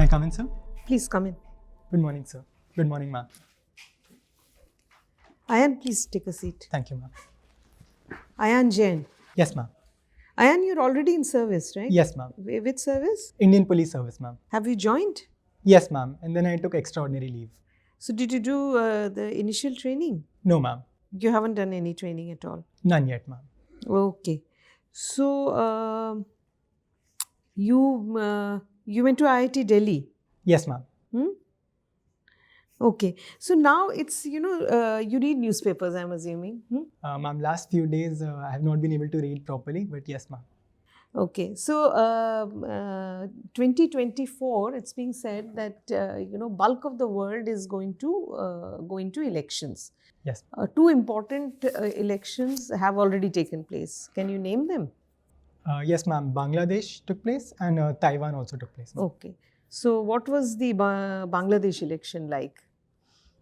I come in, sir? Please come in. Good morning, sir. Good morning, ma'am. Ayan, please take a seat. Thank you, ma'am. Ayan Jain. Yes, ma'am. Ayan, you're already in service, right? Yes, ma'am. Which service? Indian Police Service, ma'am. Have you joined? Yes, ma'am. And then I took extraordinary leave. So did you do the initial training? No, ma'am. You haven't done any training at all? None yet, ma'am. Okay. So you went to IIT Delhi? Yes, ma'am. Okay. So now it's, you read newspapers, I'm assuming. Ma'am, last few days I have not been able to read properly, but yes, ma'am. Okay. So 2024, it's being said that, bulk of the world is going to go into elections. Yes. Two important elections have already taken place. Can you name them? Yes, ma'am. Bangladesh took place and Taiwan also took place. Okay. So what was the Bangladesh election like?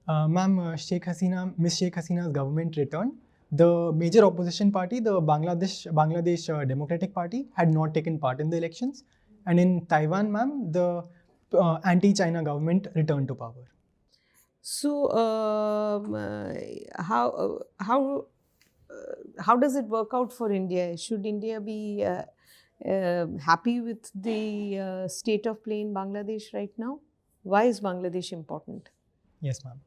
Ma'am, Miss Sheikh Hasina's government returned. The major opposition party, the Bangladesh Democratic Party, had not taken part in the elections. And in Taiwan, ma'am, the anti-China government returned to power. So how does it work out for India? Should India be happy with the state of play in Bangladesh right now? Why is Bangladesh important? Yes, ma'am.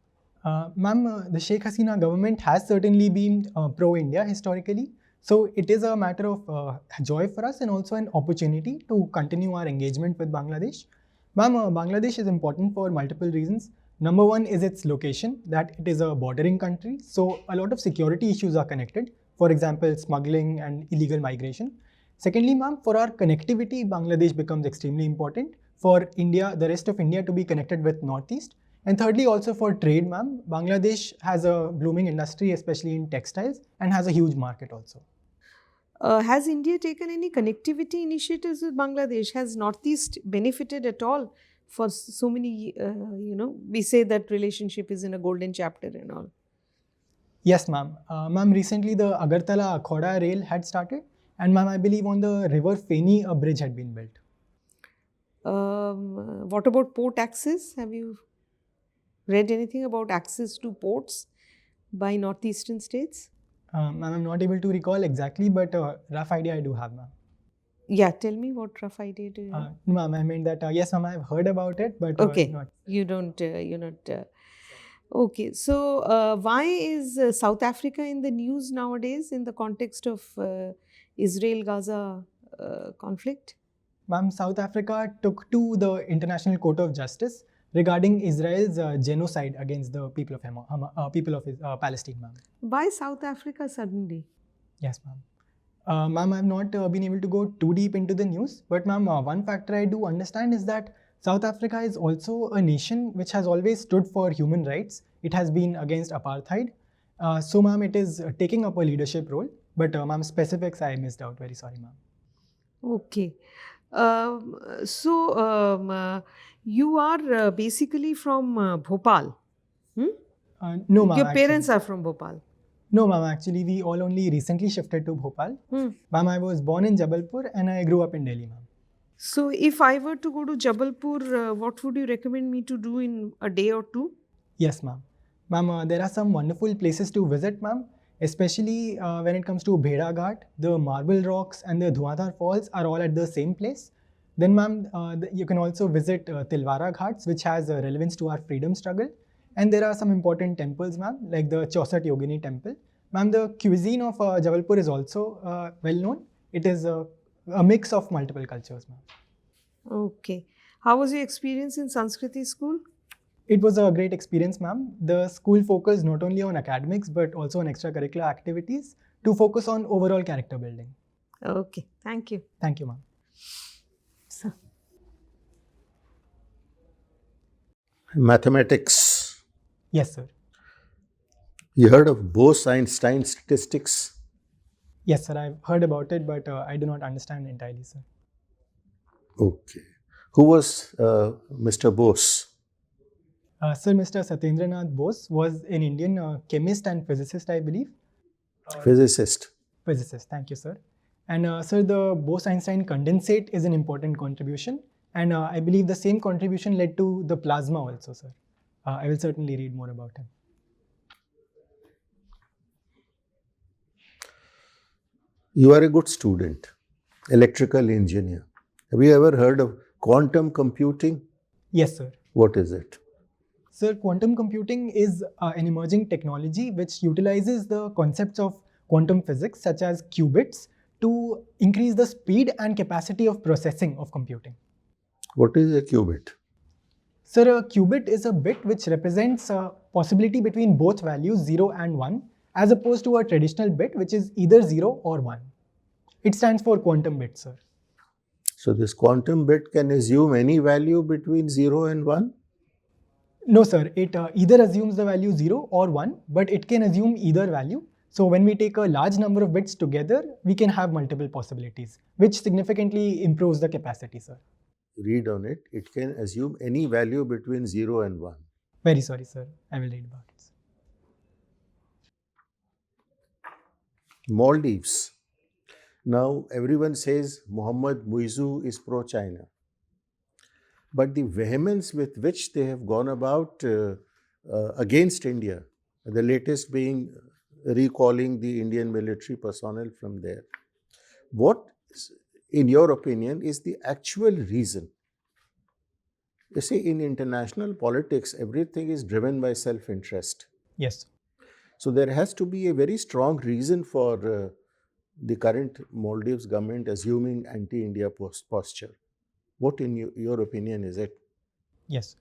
Ma'am, the Sheikh Hasina government has certainly been pro-India historically. So it is a matter of joy for us and also an opportunity to continue our engagement with Bangladesh. Ma'am, Bangladesh is important for multiple reasons. Number one is its location, that it is a bordering country. So a lot of security issues are connected. For example, smuggling and illegal migration. Secondly, ma'am, for our connectivity, Bangladesh becomes extremely important. For India, the rest of India to be connected with Northeast. And thirdly, also for trade, ma'am, Bangladesh has a blooming industry, especially in textiles, and has a huge market also. Has India taken any connectivity initiatives with Bangladesh? Has Northeast benefited at all for so many, we say that relationship is in a golden chapter and all? Yes, ma'am. Ma'am, recently the Agartala-Akhoda rail had started. And ma'am, I believe on the river Feni, a bridge had been built. What about port access? Have you read anything about access to ports by northeastern states? Ma'am, I'm not able to recall exactly, but rough idea I do have, ma'am. Yeah, tell me what rough idea do you have? Ma'am, I meant that, yes, ma'am, I've heard about it, but okay. Not. You don't, you're not... Okay, so why is South Africa in the news nowadays in the context of Israel-Gaza conflict? Ma'am, South Africa took to the International Court of Justice regarding Israel's genocide against the people of Palestine, ma'am. Why South Africa suddenly? Yes, ma'am. Ma'am, I've not been able to go too deep into the news, but ma'am, one factor I do understand is that South Africa is also a nation which has always stood for human rights. It has been against apartheid. So, ma'am, it is taking up a leadership role. But, ma'am, specifics I missed out. Very sorry, ma'am. Okay. You are basically from Bhopal. No, ma'am. Your parents are from Bhopal. No, ma'am. Actually, we all only recently shifted to Bhopal. Ma'am, I was born in Jabalpur and I grew up in Delhi, ma'am. So, if I were to go to Jabalpur, what would you recommend me to do in a day or two? Yes, ma'am. Ma'am, there are some wonderful places to visit, ma'am. Especially when it comes to Bheda Ghat, the Marble Rocks and the Dhuandhar Falls are all at the same place. Then, ma'am, you can also visit Tilwara Ghats, which has relevance to our freedom struggle. And there are some important temples, ma'am, like the Chausat Yogini temple. Ma'am, the cuisine of Jabalpur is also well known. It is a mix of multiple cultures, ma'am. Okay. How was your experience in Sanskriti school? It was a great experience, ma'am. The school focused not only on academics, but also on extracurricular activities to focus on overall character building. Okay. Thank you. Thank you, ma'am. So. Mathematics. Yes, sir. You heard of Bose-Einstein statistics? Yes, sir. I've heard about it, but I do not understand entirely, sir. Okay. Who was Mr. Bose? Sir, Mr. Satyendranath Bose was an Indian chemist and physicist, I believe. Physicist. Physicist, thank you, sir. And sir, the Bose-Einstein condensate is an important contribution. And I believe the same contribution led to the plasma also, sir. I will certainly read more about him. You are a good student, electrical engineer. Have you ever heard of quantum computing? Yes, sir. What is it? Sir, quantum computing is an emerging technology which utilizes the concepts of quantum physics, such as qubits, to increase the speed and capacity of processing of computing. What is a qubit? Sir, a qubit is a bit which represents a possibility between both values 0 and 1, as opposed to a traditional bit which is either 0 or 1. It stands for quantum bit, sir. So this quantum bit can assume any value between 0 and 1? No, sir. It either assumes the value 0 or 1, but it can assume either value. So when we take a large number of bits together, we can have multiple possibilities, which significantly improves the capacity, sir. Read on it. It can assume any value between 0 and 1. Very sorry, sir. I will read about it. Maldives. Now everyone says Mohammad Muizu is pro-China. But the vehemence with which they have gone about against India, the latest being recalling the Indian military personnel from there. What, in your opinion, is the actual reason? You see, in international politics, everything is driven by self-interest. Yes. So there has to be a very strong reason for the current Maldives government assuming anti-India posture. What, in your opinion, is it? Yes.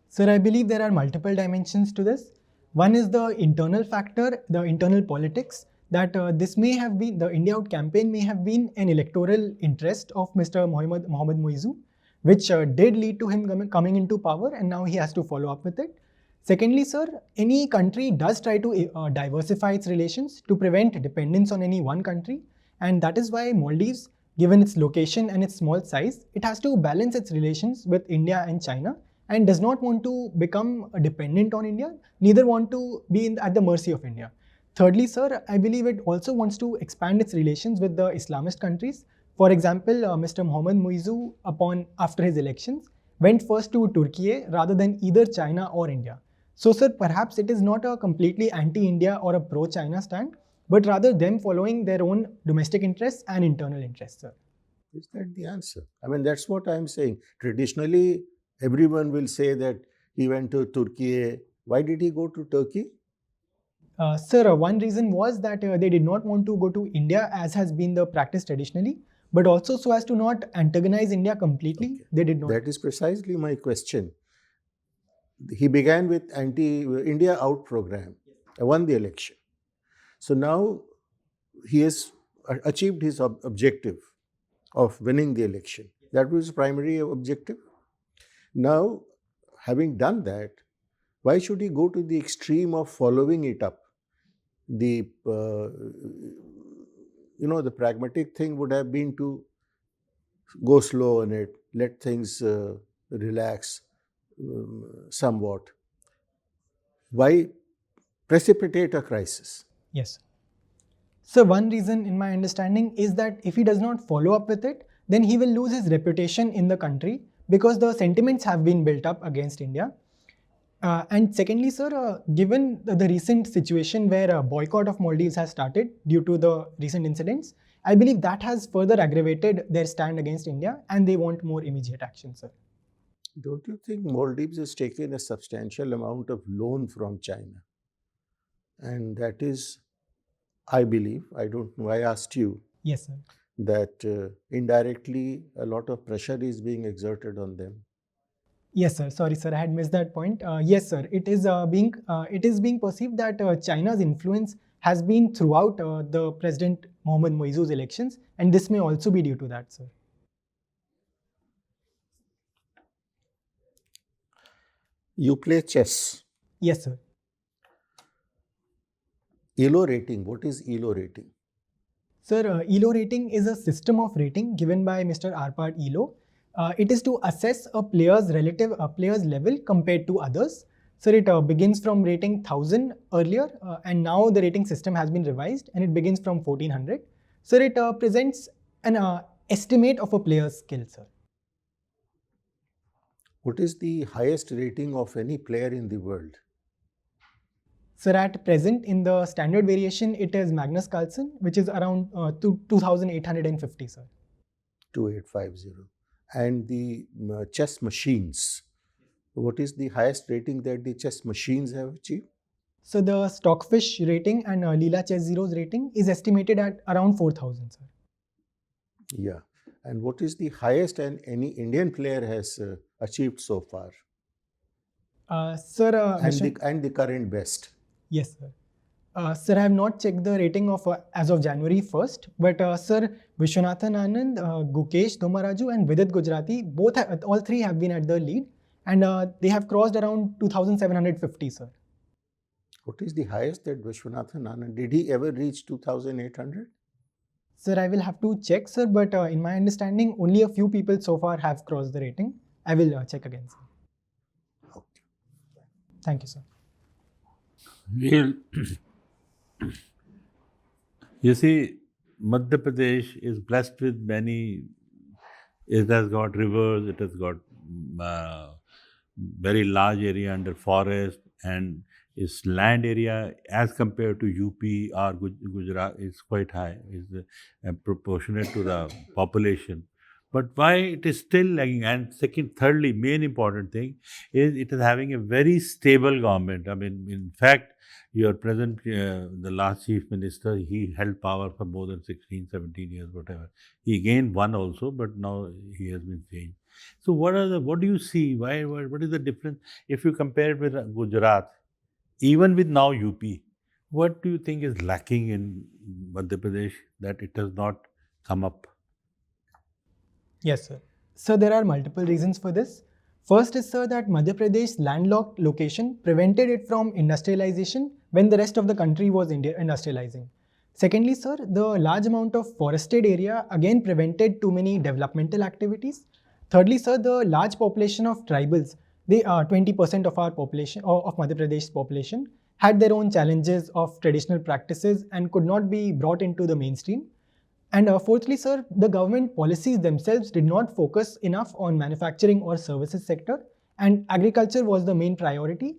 Sir, I believe there are multiple dimensions to this. One is the internal factor, the internal politics, that this may have been, the India Out campaign may have been an electoral interest of Mr. Mohammad Muizu, which did lead to him coming into power, and now he has to follow up with it. Secondly, sir, any country does try to diversify its relations to prevent dependence on any one country, and that is why Maldives, given its location and its small size, it has to balance its relations with India and China, and does not want to become dependent on India, neither want to be at the mercy of India. Thirdly, sir, I believe it also wants to expand its relations with the Islamist countries. For example, Mr. Mohammad Muizu, after his elections, went first to Turkey rather than either China or India. So, sir, perhaps it is not a completely anti-India or a pro-China stand, but rather them following their own domestic interests and internal interests, sir. Is that the answer? I mean, that's what I'm saying. Traditionally, everyone will say that he went to Turkey. Why did he go to Turkey? Sir, one reason was that they did not want to go to India, as has been the practice traditionally, but also so as to not antagonize India completely. Okay. They did not. That is precisely my question. He began with anti-India Out program, won the election. So now he has achieved his objective of winning the election. That was his primary objective. Now, having done that, why should he go to the extreme of following it up? The pragmatic thing would have been to go slow on it, let things relax somewhat. Why precipitate a crisis? Yes. So one reason in my understanding is that if he does not follow up with it, then he will lose his reputation in the country because the sentiments have been built up against India. And secondly, sir, given the recent situation where a boycott of Maldives has started due to the recent incidents, I believe that has further aggravated their stand against India and they want more immediate action, sir. Don't you think Maldives has taken a substantial amount of loan from China? And that is, I believe, I don't know, I asked you. Yes, sir. That indirectly a lot of pressure is being exerted on them. Yes, sir. Sorry, sir. I had missed that point. Yes, sir. It is being perceived that China's influence has been throughout the President Mohammad Muizu's elections, and this may also be due to that, sir. You play chess. Yes, sir. ELO rating. What is ELO rating? Sir, ELO rating is a system of rating given by Mr. Arpad ELO. It is to assess a player's level compared to others. Sir, it begins from rating 1000 earlier, and now the rating system has been revised and it begins from 1400. Sir, it presents an estimate of a player's skill, sir. What is the highest rating of any player in the world? Sir, at present in the standard variation, it is Magnus Carlsen, which is around 2,850, sir. 2850. And the chess machines, what is the highest rating that the chess machines have achieved? So the Stockfish rating and Leela Chess Zero's rating is estimated at around 4,000, sir. Yeah. And what is the highest and any Indian player has achieved so far? Sir, And the current best? Yes, sir. Sir, I have not checked the rating of as of January 1st, but sir, Vishwanathan Anand, Gukesh Domaraju and Vidit Gujarati, all three have been at the lead, and they have crossed around 2,750, sir. What is the highest that Vishwanathan Anand, did he ever reach 2,800? Sir, I will have to check, sir, but in my understanding, only a few people so far have crossed the rating. I will check again, sir. Okay. Thank you, sir. Well, you see, Madhya Pradesh is blessed with many. It has got rivers. It has got very large area under forest, and its land area as compared to UP or Gujarat is quite high. Is proportionate to the population. But why it is still lagging? And thirdly, main important thing is it is having a very stable government. I mean, in fact, your present, the last chief minister, he held power for more than 16, 17 years, whatever. He gained one also, but now he has been changed. So what do you see? What is the difference? If you compare it with Gujarat, even with now UP, what do you think is lacking in Madhya Pradesh that it has not come up? Yes, sir. So there are multiple reasons for this. First is, sir, that Madhya Pradesh's landlocked location prevented it from industrialization when the rest of the country was industrializing. Secondly, sir, the large amount of forested area again prevented too many developmental activities. Thirdly, sir, the large population of tribals, they are 20% of our population, of Madhya Pradesh's population, had their own challenges of traditional practices and could not be brought into the mainstream. And fourthly, sir, the government policies themselves did not focus enough on manufacturing or services sector, and agriculture was the main priority.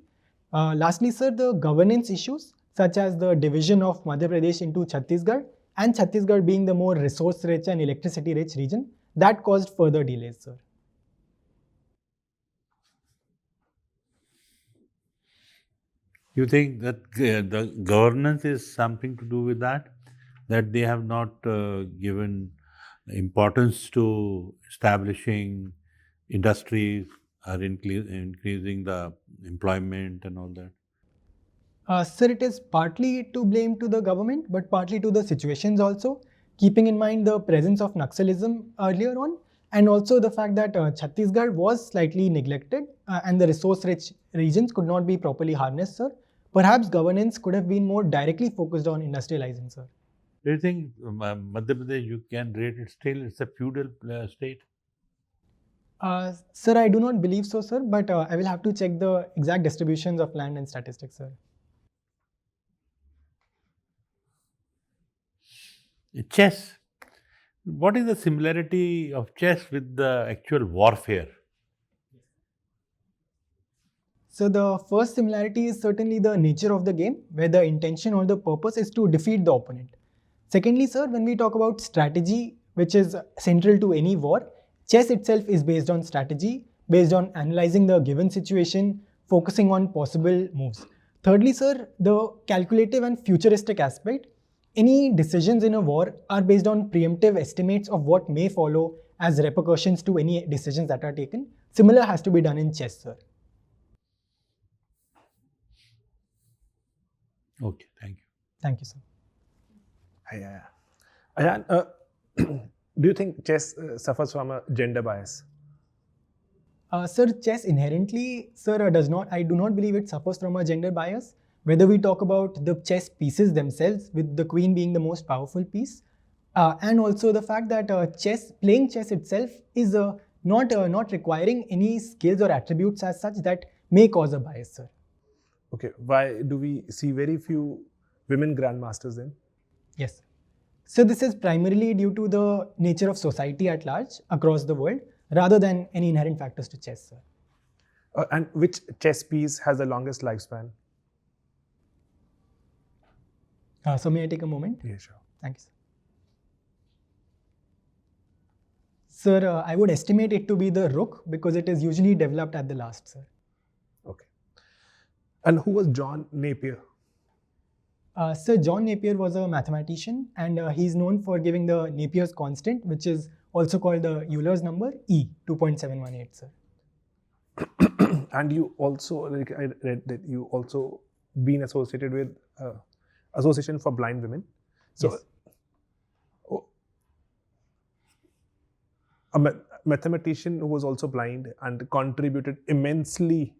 Lastly, sir, the governance issues such as the division of Madhya Pradesh into Chhattisgarh and Chhattisgarh being the more resource-rich and electricity-rich region, that caused further delays, sir. You think that the governance is something to do with that? That they have not given importance to establishing industries or increasing the employment and all that? Sir, it is partly to blame to the government, but partly to the situations also, keeping in mind the presence of Naxalism earlier on, and also the fact that Chhattisgarh was slightly neglected and the resource-rich regions could not be properly harnessed, sir. Perhaps governance could have been more directly focused on industrializing, sir. Do you think Madhya Pradesh, you can rate it still, it's a feudal state? Sir, I do not believe so, sir, but I will have to check the exact distributions of land and statistics, sir. Chess. What is the similarity of chess with the actual warfare? So the first similarity is certainly the nature of the game, where the intention or the purpose is to defeat the opponent. Secondly, sir, when we talk about strategy, which is central to any war, chess itself is based on strategy, based on analyzing the given situation, focusing on possible moves. Thirdly, sir, the calculative and futuristic aspect. Any decisions in a war are based on preemptive estimates of what may follow as repercussions to any decisions that are taken. Similar has to be done in chess, sir. Okay, thank you. Thank you, sir. Ayan, do you think chess suffers from a gender bias? Sir, chess inherently, sir, I do not believe it suffers from a gender bias. Whether we talk about the chess pieces themselves, with the queen being the most powerful piece, and also the fact that playing chess itself is not requiring any skills or attributes as such that may cause a bias, sir. Okay, why do we see very few women grandmasters then? Yes. So this is primarily due to the nature of society at large across the world, rather than any inherent factors to chess, sir. And which chess piece has the longest lifespan? So may I take a moment? Yeah, sure. Thank you, sir. Sir, I would estimate it to be the rook because it is usually developed at the last, sir. Okay. And who was John Napier? Sir, John Napier was a mathematician, and he's known for giving the Napier's constant, which is also called the Euler's number, E, 2.718, sir. And you also, like I read that you also been associated with Association for Blind Women. So, Yes. A mathematician who was also blind and contributed immensely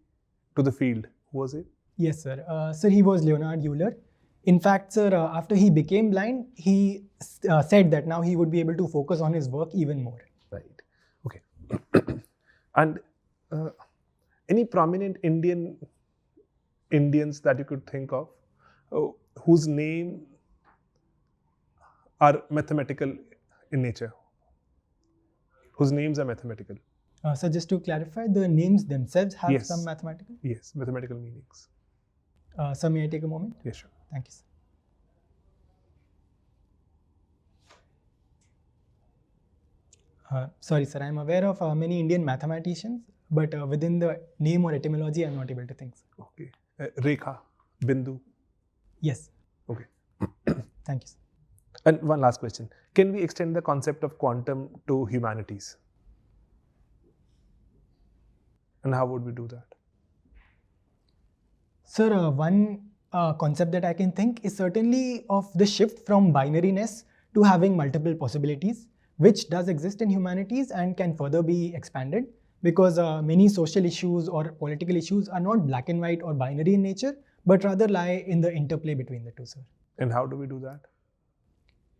to the field. Who was it? Yes, sir. Sir, he was Leonhard Euler. In fact, sir, after he became blind, he said that now he would be able to focus on his work even more. Right. Okay. And any prominent Indians that you could think of whose name are mathematical in nature? Whose names are mathematical? So just to clarify, the names themselves have Yes. some mathematical. Yes, mathematical meanings. Sir, may I take a moment? Yes, sure. Thank you, sir. Sorry, sir. I am aware of many Indian mathematicians, but within the name or etymology, I am not able to think, sir. Okay. Rekha, Bindu. Yes. Okay. Thank you, sir. And one last question. Can we extend the concept of quantum to humanities? And how would we do that? Sir, one concept that I can think is certainly of the shift from binariness to having multiple possibilities, which does exist in humanities and can further be expanded because many social issues or political issues are not black and white or binary in nature, but rather lie in the interplay between the two, sir. And how do we do that?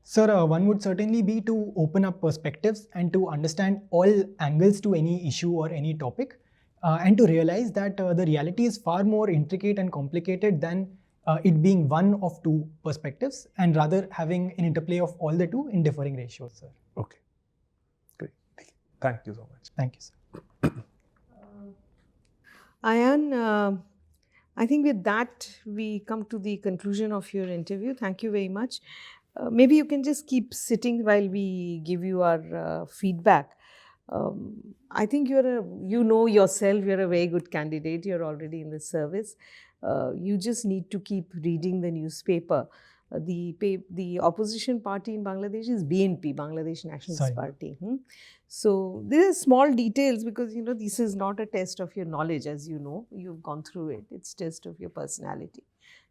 Sir, one would certainly be to open up perspectives and to understand all angles to any issue or any topic, and to realize that the reality is far more intricate and complicated than it being one of two perspectives, and rather having an interplay of all the two in differing ratios, sir. Okay. Great. Thank you so much. Thank you, sir. Ayan, I think with that, we come to the conclusion of your interview. Thank you very much. Maybe you can just keep sitting while we give you our feedback. I think you know yourself, you're a very good candidate. You're already in the service. You just need to keep reading the newspaper. The opposition party in Bangladesh is BNP, Bangladesh Nationalist Party. So there are small details because, you know, this is not a test of your knowledge, as you know. You've gone through it. It's a test of your personality.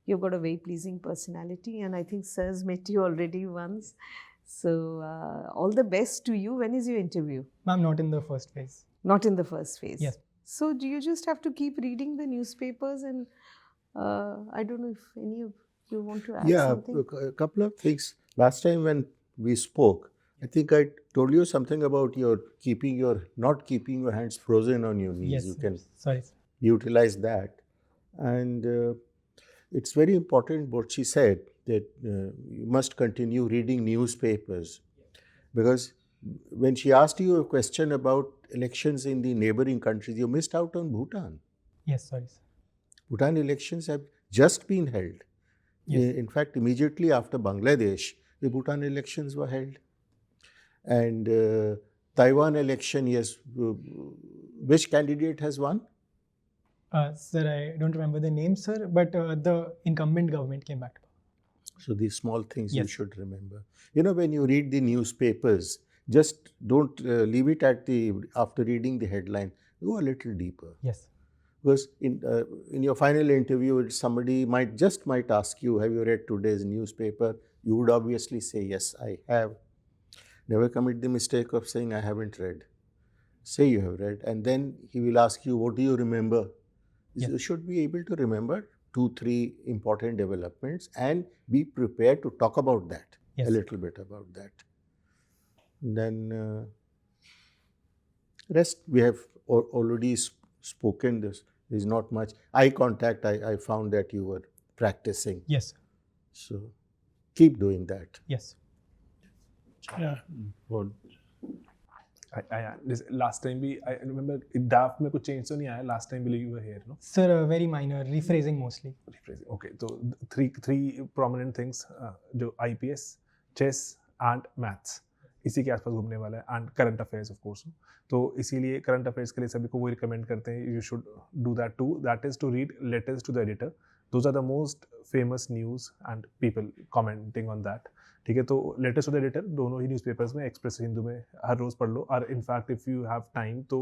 You've got a very pleasing personality, and I think Sir's met you already once. So all the best to you. When is your interview? Ma'am, not in the first phase. Not in the first phase? Yes. So do you just have to keep reading the newspapers, and I don't know if any of you want to add something? Yeah, a couple of things. Last time when we spoke, I think I told you something about not keeping your hands frozen on your knees. Yes. You can Sorry, sir. utilize that. And it's very important what she said, that you must continue reading newspapers. Because when she asked you a question about elections in the neighboring countries, you missed out on Bhutan. Yes, sorry, sir. Bhutan elections have just been held. Yes. In fact, immediately after Bangladesh, the Bhutan elections were held. And Taiwan election, yes, which candidate has won? Sir, I don't remember the name, sir, but the incumbent government came back. So these small things you Yes. should remember. You know, when you read the newspapers, just don't leave it after reading the headline. Go a little deeper. Yes. Because in your final interview, somebody might ask you, have you read today's newspaper? You would obviously say, yes, I have. Never commit the mistake of saying, I haven't read. Say you have read. And then he will ask you, what do you remember? Yes. You should be able to remember 2-3 important developments and be prepared to talk about that, Yes. a little bit about that. Then rest we have already spoken. This is not much. Eye contact, I found that you were practicing. Yes. So keep doing that. Yes. Yeah. Last time भी I remember draft में कुछ change तो नहीं आया. Last time you were here, no? Sir, very minor, rephrasing mostly. Rephrasing. Okay, so three prominent things जो IPS, chess and maths इसी के आसपास घूमने वाला है, and current affairs of course. तो इसीलिए current affairs के लिए सभी को वो recommend करते हैं you should do that too. That is to read letters to the editor. Those are the most famous news and people commenting on that. ठीक है, तो लेटेस्ट टू द एडिटर दोनों ही न्यूज़पेपर्स में, एक्सप्रेस हिंदू में हर रोज़ पढ़ लो, और in fact if you have time तो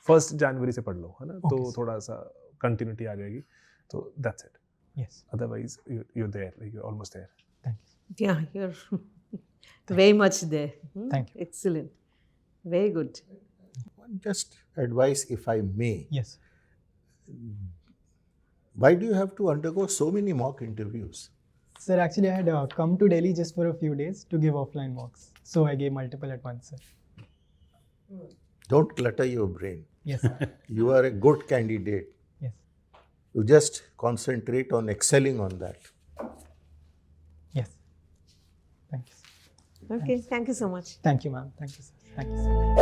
1 जनवरी से पढ़ लो, है ना, तो थोड़ा सा कंटिन्यूटी आ जाएगी, तो that's it. Yes. Otherwise you're there, like you're almost there. Thank you. Yeah, you're very much there. Thank you. Excellent. Very good. Just advice, if I may. Yes. Why do you have to undergo so many mock interviews? Sir, actually, I had come to Delhi just for a few days to give offline mocks. So I gave multiple at once, sir. Don't clutter your brain. Yes. You are a good candidate. Yes. You just concentrate on excelling on that. Yes. Thank you, sir. Okay, thank you so much. Thank you, ma'am. Thank you, sir. Thank you, sir.